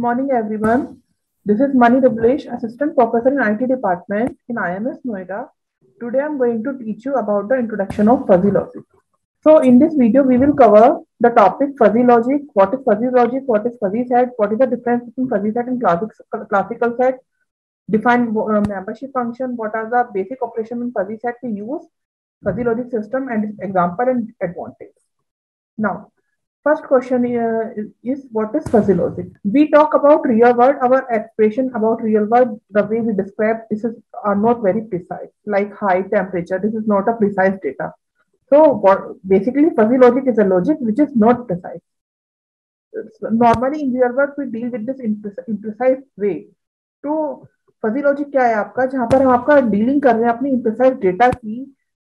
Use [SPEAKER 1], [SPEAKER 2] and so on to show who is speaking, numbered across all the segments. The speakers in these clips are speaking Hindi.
[SPEAKER 1] morning, everyone. This is Mani Rublesh, Assistant Professor in IT Department in IMS Noida. Today, I'm going to teach you about the introduction of fuzzy logic. So, in this video, we will cover the topic fuzzy logic. What is fuzzy logic? What is fuzzy set? What is the difference between fuzzy set and classical set? Define membership function. What are the basic operations in fuzzy set we use? Fuzzy logic system and its example and advantage. Now, first question is what is fuzzy logic? We talk about real world. Our expression about real world, the way we describe this is are not very precise. Like height, temperature, this is not a precise data. So basically fuzzy logic is a logic which is not precise. Normally in real world we deal with this imprecise way. तो फजी लॉजिक क्या है आपका, जहां पर हम आपका डीलिंग कर रहे हैं अपनी इम्प्रिसाइज डेटा की,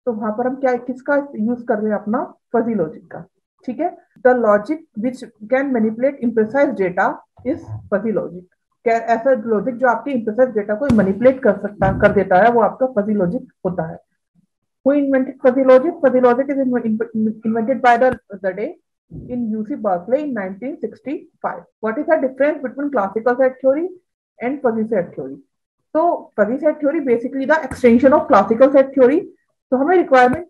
[SPEAKER 1] तो वहां पर हम क्या किसका यूज कर रहे हैं, अपना फजी लॉजिक का. ठीक है. The logic which can manipulate imprecise data is fuzzy logic. ऐसा लॉजिक जो आपके इम्प्रिसाइज डेटा को मैनिपुलेट कर देता है, वो आपका फजी लॉजिक होता है. Who invented fuzzy logic? Fuzzy logic is invented by the day in UC Berkeley in 1965. What is the difference between classical set theory and fuzzy set theory? So fuzzy set theory basically the extension of classical set theory. तो हमें रिक्वायरमेंट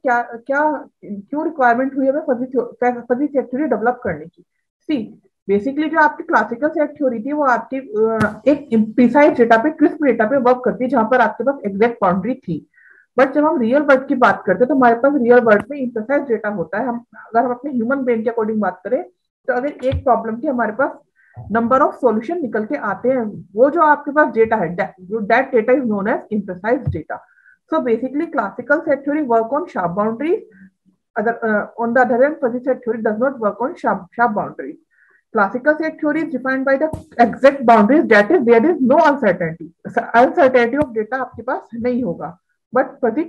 [SPEAKER 1] क्यों रिक्वायरमेंट हुई हमें फजी सेट थ्योरी डेवलप करने की? सी बेसिकली जो आपकी क्लासिकल सेट थ्योरी थी वो आपकी एक प्रिसाइज डेटा पे, क्रिस्प डेटा पे वर्क करती है, जहां पर आपके पास एग्जैक्ट बाउंड्री थी. बट जब हम रियल वर्ल्ड की बात करते हैं तो हमारे पास रियल वर्ल्ड में इम्प्रिसाइज डेटा होता है. अगर हम अपने ह्यूमन ब्रेन के अकॉर्डिंग बात करें तो अगर एक प्रॉब्लम की हमारे पास नंबर ऑफ सॉल्यूशन निकल के आते हैं, वो जो आपके पास डेटा है, that data is known as imprecise data. So basically, classical set theory work on sharp boundaries. On the other hand, fuzzy set theory does not work on sharp boundaries. Classical set theory is defined by the exact boundaries. That is, there is no uncertainty. Uncertainty of data आपके पास नहीं होगा. But fuzzy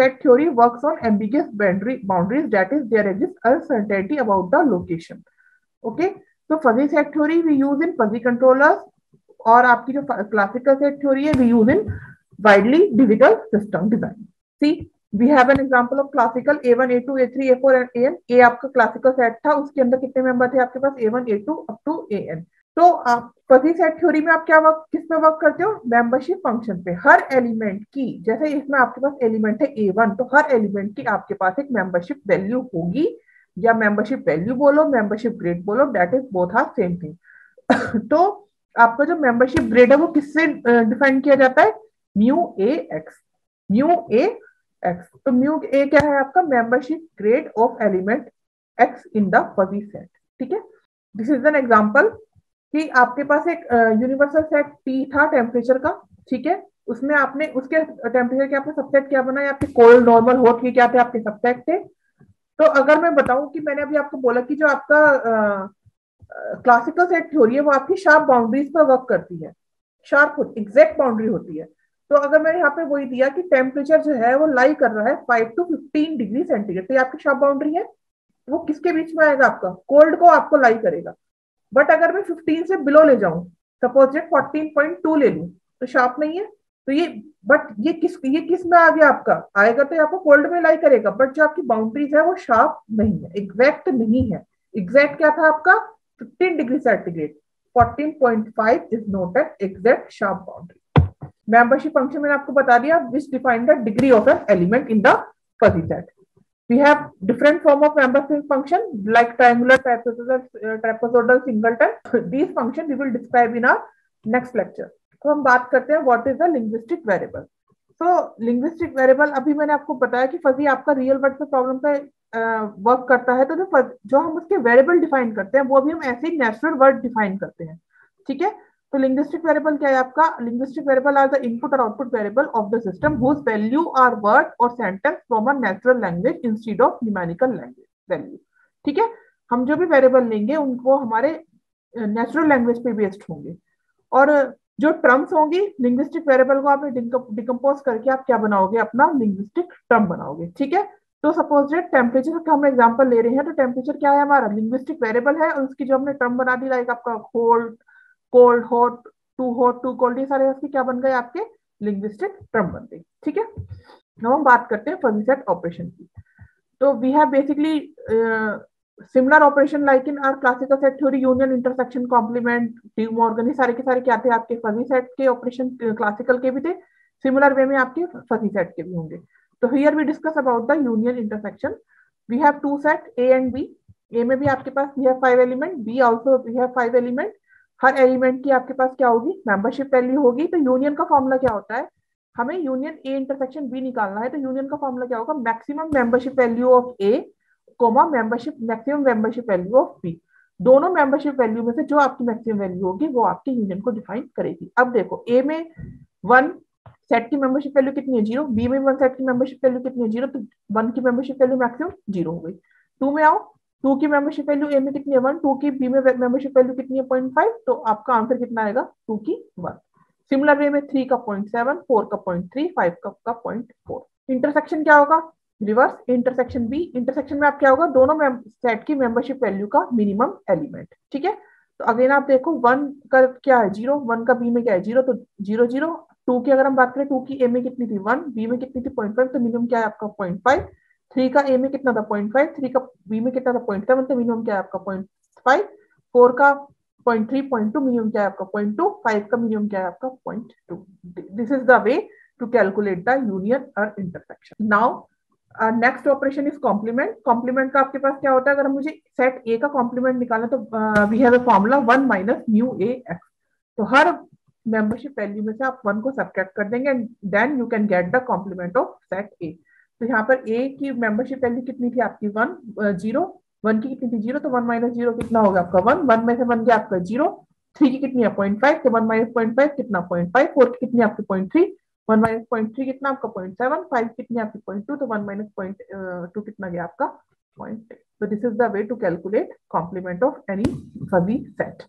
[SPEAKER 1] set theory works on ambiguous boundaries. That is, there exists uncertainty about the location. Okay. So fuzzy set theory we use in fuzzy controllers. और आपकी जो classical set theory है we use in widely digital system design. See, we have an example of classical A1, A2, A3, A4 and AN. A आपका classical set था, उसके अंदर कितने मेंबर थे आपके पास? A1, A2 up to AN. तो आप फजी सेट थ्योरी में आप किस पे वर्क करते हो? मेंबरशिप फंक्शन पे. हर एलिमेंट की, जैसे इसमें आपके पास एलिमेंट है A1, तो हर एलिमेंट की आपके पास एक मेंबरशिप वैल्यू होगी, या मेंबरशिप वैल्यू बोलो, मेंबरशिप ग्रेड बोलो, that is both are same thing. तो आपका जो मेंबरशिप ग्रेड है वो किससे डिफाइन किया जाता है? Mu A x. Mu A x. तो म्यू ए क्या है आपका? Membership grade of element x in the fuzzy set. ठीक है. दिस इज एन एग्जांपल कि आपके पास एक यूनिवर्सल सेट टी था टेम्परेचर का. ठीक है. उसमें आपने उसके टेम्परेचर के आपने सबसेट क्या बनाया? आपके कोल्ड, नॉर्मल, हॉट के क्या थे? आपके सबसेट थे. तो अगर मैं बताऊं कि मैंने अभी आपको बोला कि जो आपका क्लासिकल सेट थ्योरी है वो आपकी शार्प बाउंड्रीज पर वर्क करती है. शार्प एग्जैक्ट बाउंड्री होती है. तो अगर मैंने यहाँ पे वही दिया कि टेम्परेचर जो है वो लाई कर रहा है 5 to 15 डिग्री सेंटीग्रेड, तो ये आपकी शार्प बाउंड्री है. वो किसके बीच में आएगा? आपका कोल्ड को आपको लाई करेगा. बट अगर मैं 15 से बिलो ले जाऊं, सपोज 14.2 ले लूं, तो शार्प नहीं है. तो ये किस में आ गया? आपका आएगा तो आपको कोल्ड में लाई करेगा, बट जो आपकी बाउंड्रीज है वो शार्प नहीं है, एग्जैक्ट नहीं है. एग्जैक्ट क्या था आपका? 15 degree centigrade. 14.5 is not an exact sharp boundary. Membership function मैंने आपको बता दिया, which define the degree of an element in the fuzzy set. We have different form of membership function like triangular, trapezoidal, singleton. These function we will describe in our next lecture. तो हम बात करते हैं what is the linguistic variable. So linguistic variable अभी मैंने आपको बताया कि फजी आपका रियल वर्ड पे प्रॉब्लम पे वर्क करता है. तो जो हम उसके वेरिएबल डिफाइन करते हैं वो भी हम ऐसे ही नेचुरल वर्ड डिफाइन करते हैं. ठीक है. तो लिंग्विस्टिक वेरिएबल क्या है आपका? Linguistic variable are the input और output variable of the system whose value are word और sentence from a natural language instead of numerical language value. ठीक है. हम जो भी वेरिएबल लेंगे उनको हमारे नेचुरल लैंग्वेज पे बेस्ड होंगे. और जो टर्म्स होंगी लिंग्विस्टिक वेरिएबल को आपने डिकम्पोज करके आप क्या बनाओगे? अपना लिंग्विस्टिक टर्म बनाओगे. ठीक है. तो सपोज टेम्परेचर का हम एग्जांपल ले रहे हैं, तो टेम्परेचर क्या है? हमारा लिंग्विस्टिक वेरिएबल है, और उसकी जो हमने टर्म बना दी, लाइक आपका कोल्ड, हॉट, टू कोल्ड, ये सारे उसके क्या बन गए? आपके लिंग्विस्टिक टर्म बन गए. ठीक है. अब हम बात करते हैं फजी सेट ऑपरेशन की. तो we have basically similar operation like in our classical set theory, union, intersection, complement, De Morgan, ये सारे के सारे क्या थे आपके फजी सेट के ऑपरेशन, क्लासिकल के भी थे, सिमिलर वे में आपके फजी सेट के भी होंगे। तो here we discuss about the union intersection. We have two set A and B. A में भी आपके पास we have 5 element, B also we have 5 element. हर एलिमेंट की आपके पास क्या होगी, मेंबरशिप वैल्यू होगी। तो यूनियन का फॉर्मूला क्या होता है, हमें यूनियन ए इंटरसेक्शन बी निकालना है। तो यूनियन का फॉर्मूला क्या होगा, maximum membership value of A comma membership maximum membership value of B. दोनों मेंबरशिप वैल्यू में से जो आपकी मैक्सिमम वैल्यू होगी वो आपके यूनियन को डिफाइन करेगी। अब देखो ए में 1 सेट की मेंबरशिप वैल्यू कितनी है, 0। बी में 1 सेट की मेंबरशिप वैल्यू कितनी है, 0। तो 1 की मेंबरशिप वैल्यू मैक्सिमम 0 हो गई। 2 में आओ, 2 की मेंबरशिप वैल्यू ए में कितनी है, 1। 2 की बी में मेंबरशिप वैल्यू कितनी है, 0.5। तो आपका आंसर कितना आएगा, 2 की 1। सिमिलर वे में 3 का 0.7, 4 का 0.3, 5 का 0.4। इंटरसेक्शन क्या होगा, रिवर्स इंटरसेक्शन बी। इंटरसेक्शन में आप क्या होगा, दोनों सेट की मेंबरशिप वैल्यू का मिनिमम एलिमेंट। ठीक है, तो अगेन आप देखो 1 का क्या है 0, 1 का बी में क्या है 0, तो 0 0। 2 की अगर हम बात करें, 2 की ए में कितनी थी 1, बी में कितनी थी 0.5, तो मिनिमम क्या है आपका 0.5। 3 का ए में कितना था 0.5, 3 का बी में कितना था 0.7, तो मिनिमम क्या है आपका 0.5। 4 का 0.3, 0.2, मिनिमम क्या है आपका 0.2। 5 का मिनिमम क्या है आपका 0.2। This is the way to calculate the union और intersection. Now next operation is complement. Complement का आपके पास क्या होता है, अगर मुझे सेट ए का कॉम्प्लीमेंट निकालना तो we have a formula 1 minus mu A x. तो हर मेंबरशिप वैल्यू में से आप 1 को सब्ट्रैक्ट कर देंगे and then you can get the complement of set A. तो यहाँ पर ए की मेंबरशिप वैल्यू कितनी थी आपकी 1 0। 1 की कितनी थी 0, तो 1 माइनस 0 कितना होगा आपका 1। 1 में से 1 गया आपका 0। 3 की कितनी है 0.5, तो 1 माइनस 0.5 कितना 0.5। 4 की कितनी आपकी 0.3, 1 माइनस 0.3 कितना आपका 0.7। 5 कितनी आपकी 0.2, तो 1 माइनस 0.2 कितना गया आपका 0.6। So this is the way to calculate complement of any fuzzy set.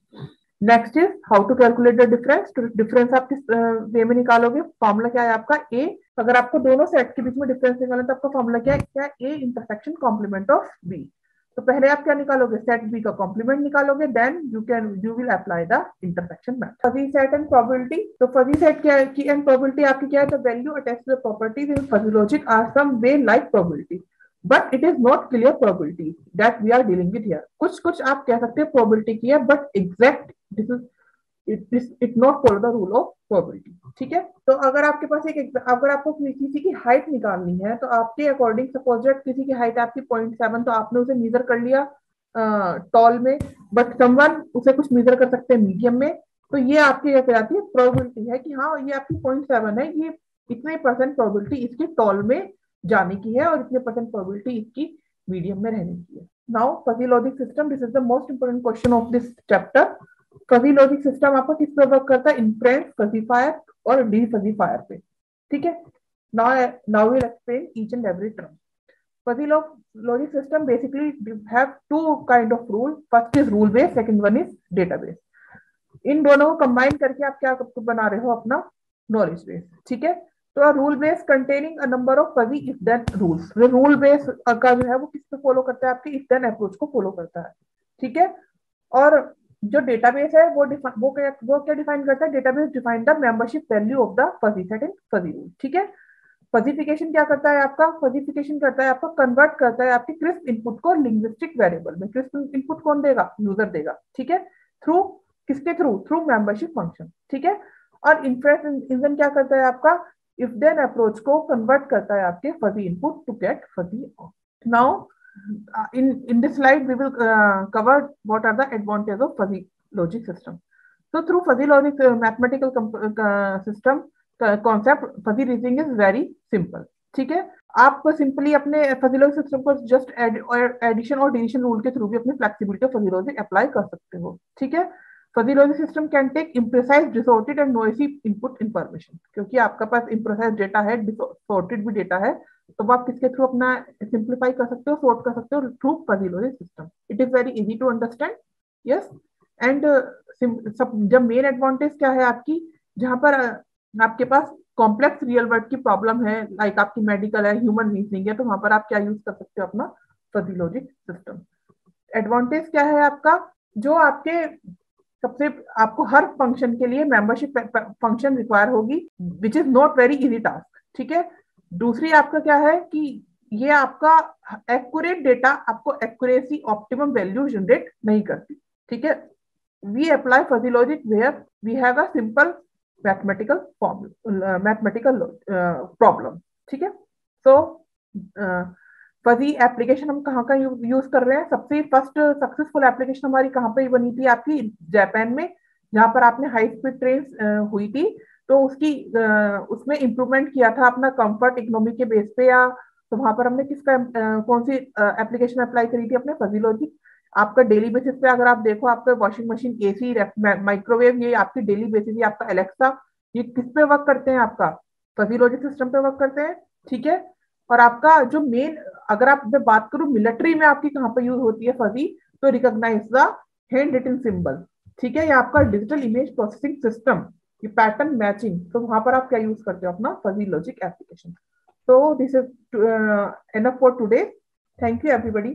[SPEAKER 1] Next is how to calculate the difference. तो डिफरेंस आप किस वे में निकालोगे, फॉर्मूला क्या है आपका ए। अगर आपको दोनों सेट के बीच में डिफरेंस निकालना है तो आपका फॉर्मूला क्या है, क्या A intersection complement of B. तो पहले आप क्या निकालोगे, सेट बी का कॉम्प्लीमेंट निकालोगे, then you will apply the intersection method. Fuzzy set and probability. तो फजी सेट क्या है की एंड प्रोबेबिलिटी आपकी क्या है, the value attached to the properties in fuzzy logic are some way like probability but it is not clear probability that we are dealing with here. कुछ कुछ आप कह सकते हैं प्रोबेबिलिटी की है, but exact this is it not follow the rule of probability. ठीक है, तो अगर आपके पास अगर आपको किसी की हाइट निकालनी है तो आपके अकॉर्डिंग सपोज दैट किसी की हाइट आपकी 0.7, तो आपने उसे मेजर कर लिया टॉल में, बट समवन उसे कुछ मेजर कर सकते हैं मीडियम में। तो ये आपकी क्या कहलाती है, प्रोबेबिलिटी है कि हाँ ये आपकी 0.7 है, ये इतने परसेंट प्रोबेबिलिटी इसकी टॉल में जाने की है और इतने परसेंट प्रोबेबिलिटी इसकी मीडियम में रहने की है। Now fuzzy logic system, this is the most important question of this chapter. Fuzzy logic system आपका किस पे वर्क करता है, इनफ्रेंस, फजीफायर और डी फजीफायर पे। ठीक है, now will explain each and every term. Fuzzy logic system basically have two kind of rule. First is rule base, second one is database. इन दोनों को कंबाइन करके आप क्या बना रहे हो, अपना नॉलेज बेस। ठीक है, तो rule base containing a number of fuzzy if then rules. Rule base का जो है वो किस पे फॉलो करता है, आपके इफ देन अप्रोच को फॉलो करता है। ठीक है, और जो डेटाबेस है वो क्या डिफाइन करता है, database define the membership value of the fuzzy set in fuzzy rule. ठीक है, फजीफिकेशन क्या करता है आपका, फजीफिकेशन करता है आपका कन्वर्ट करता है आपके क्रिस्प इनपुट को लिंग्विस्टिक वेरिएबल में। क्रिस्प इनपुट कौन देगा, यूजर देगा। ठीक है, थ्रू किसके थ्रू मेंबरशिप फंक्शन। ठीक है, और इन्फ्रेंस इंजन क्या करता है आपका, इफ देन अप्रोच को कन्वर्ट करता है आपके fuzzy input to get fuzzy output. Now in this slide we will cover what are the advantages of fuzzy logic system. So through fuzzy logic mathematical system concept, fuzzy reasoning is very simple. ठीक है, आप सिंपली अपने फजी लॉजिक सिस्टम को जस्ट एडिशन और डिवीजन रूल के थ्रू भी अपनी flexibility of fuzzy logic apply कर सकते हो। ठीक है, fuzzy logic system can take imprecise, distorted and noisy input information. क्योंकि आपका पास इम्प्रिसाइज डेटा है, डिसॉर्टेड भी डेटा है, तो आप किसके थ्रू अपना सिंप्लीफाई कर सकते हो, सॉर्ट कर सकते हो, through fuzzy logic system. It is very easy to understand. Yes, and जब मेन एडवांटेज क्या है आपकी, जहां पर आपके पास कॉम्प्लेक्स रियल वर्ल्ड की प्रॉब्लम है, लाइक आपकी मेडिकल है, ह्यूमन रीजनिंग है, तो वहां पर आप क्या यूज कर सकते हो, अपना फजी लॉजिक सिस्टम। एडवांटेज क्या है आपका, जो आपके सबसे आपको हर फंक्शन के लिए मेंबरशिप फंक्शन रिक्वायर होगी, which is not very easy task. ठीक है, दूसरी आपका क्या है कि ये आपका एक्यूरेट डेटा, आपको एक्यूरेसी ऑप्टिमम वैल्यू जनरेट नहीं करती, ठीक है। We apply fuzzy logic where we have a simple mathematical form, mathematical problem, ठीक है। सो फजी एप्लीकेशन हम कहाँ का यूज कर रहे हैं? सबसे फर्स्ट सक्सेसफुल एप्लीकेशन हमारी कहाँ पे बनी थी? आपकी जापान में, जहां पर आपने हाई स्पीड ट्रेन हुई थी, तो उसकी उसमें इंप्रूवमेंट किया था अपना कंफर्ट इकोनॉमी के बेस पे, या तो वहां पर हमने कौन सी एप्लीकेशन अप्लाई करी थी? अपने फजी लॉजिक। आपका डेली बेसिस पे अगर आप देखो, आपका वॉशिंग मशीन, एसी, माइक्रोवेव, ये आपकी डेली बेसिस, ये आपका एलेक्सा, ये किस पे वर्क करते हैं? आपका फजी लॉजिक सिस्टम पे वर्क करते हैं, ठीक है। और आपका जो मेन, अगर आप मैं बात करूं मिलिट्री में आपकी कहाँ पे यूज होती है फजी, तो recognise the hand written symbol, ठीक है। ये आपका डिजिटल इमेज प्रोसेसिंग सिस्टम, ये पैटर्न मैचिंग, तो वहां पर आप क्या यूज करते हो? अपना fuzzy logic application. So this is enough for today. Thank you everybody.